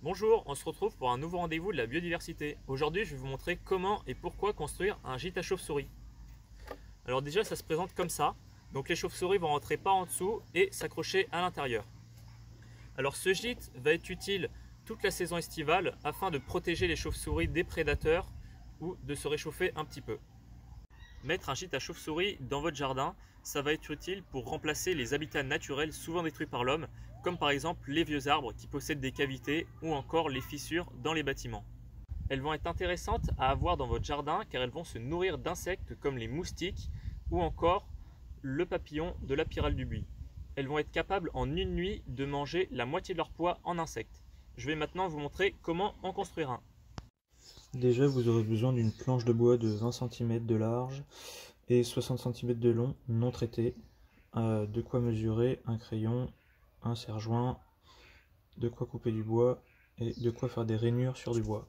Bonjour, on se retrouve pour un nouveau rendez-vous de la biodiversité. Aujourd'hui, je vais vous montrer comment et pourquoi construire un gîte à chauves-souris. Alors déjà, ça se présente comme ça. Donc les chauves-souris vont rentrer par en dessous et s'accrocher à l'intérieur. Alors ce gîte va être utile toute la saison estivale afin de protéger les chauves-souris des prédateurs ou de se réchauffer un petit peu. Mettre un gîte à chauves-souris dans votre jardin, ça va être utile pour remplacer les habitats naturels souvent détruits par l'homme, comme par exemple les vieux arbres qui possèdent des cavités ou encore les fissures dans les bâtiments. Elles vont être intéressantes à avoir dans votre jardin car elles vont se nourrir d'insectes comme les moustiques ou encore le papillon de la pyrale du buis. Elles vont être capables en une nuit de manger la moitié de leur poids en insectes. Je vais maintenant vous montrer comment en construire un. Déjà, vous aurez besoin d'une planche de bois de 20 cm de large et 60 cm de long, non traité. De quoi mesurer un crayon, un serre-joint, de quoi couper du bois et de quoi faire des rainures sur du bois.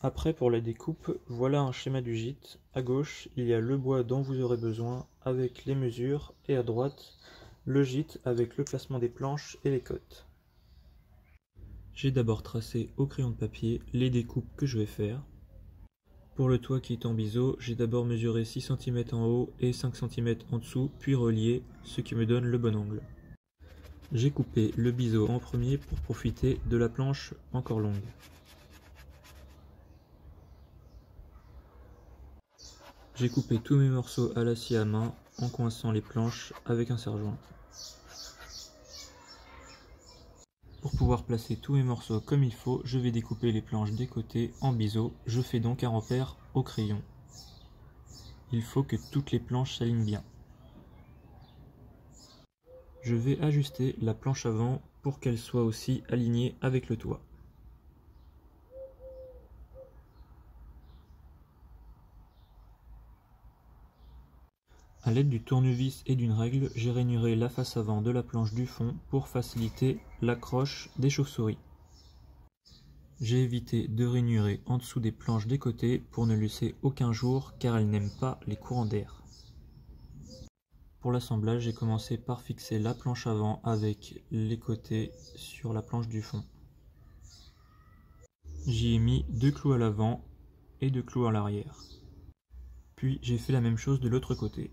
Après, pour la découpe, voilà un schéma du gîte. À gauche, il y a le bois dont vous aurez besoin avec les mesures et à droite, le gîte avec le placement des planches et les cotes. J'ai d'abord tracé au crayon de papier les découpes que je vais faire. Pour le toit qui est en biseau, j'ai d'abord mesuré 6 cm en haut et 5 cm en dessous, puis relié, ce qui me donne le bon angle. J'ai coupé le biseau en premier pour profiter de la planche encore longue. J'ai coupé tous mes morceaux à la scie à main en coinçant les planches avec un serre-joint. Pour pouvoir placer tous mes morceaux comme il faut, je vais découper les planches des côtés en biseau. Je fais donc un repère au crayon. Il faut que toutes les planches s'alignent bien. Je vais ajuster la planche avant pour qu'elle soit aussi alignée avec le toit. A l'aide du tournevis et d'une règle, j'ai rainuré la face avant de la planche du fond pour faciliter l'accroche des chauves-souris. J'ai évité de rainurer en dessous des planches des côtés pour ne laisser aucun jour car elles n'aiment pas les courants d'air. Pour l'assemblage, j'ai commencé par fixer la planche avant avec les côtés sur la planche du fond. J'y ai mis 2 clous à l'avant et 2 clous à l'arrière. Puis j'ai fait la même chose de l'autre côté.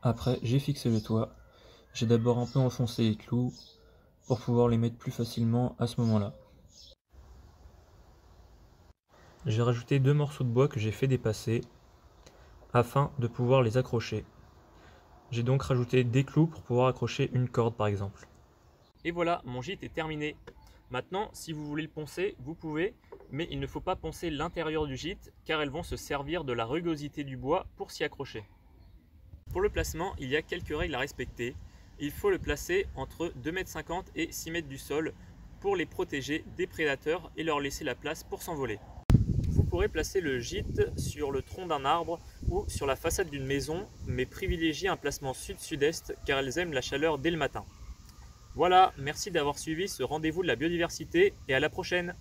Après, j'ai fixé le toit. J'ai d'abord un peu enfoncé les clous pour pouvoir les mettre plus facilement à ce moment-là. J'ai rajouté 2 morceaux de bois que j'ai fait dépasser afin de pouvoir les accrocher. J'ai donc rajouté des clous pour pouvoir accrocher une corde par exemple. Et voilà, mon gîte est terminé. Maintenant, si vous voulez le poncer, vous pouvez, mais il ne faut pas poncer l'intérieur du gîte car elles vont se servir de la rugosité du bois pour s'y accrocher. Pour le placement, il y a quelques règles à respecter. Il faut le placer entre 2,50 m et 6 m du sol pour les protéger des prédateurs et leur laisser la place pour s'envoler. Vous pourrez placer le gîte sur le tronc d'un arbre ou sur la façade d'une maison, mais privilégiez un placement sud-sud-est car elles aiment la chaleur dès le matin. Voilà, merci d'avoir suivi ce rendez-vous de la biodiversité et à la prochaine!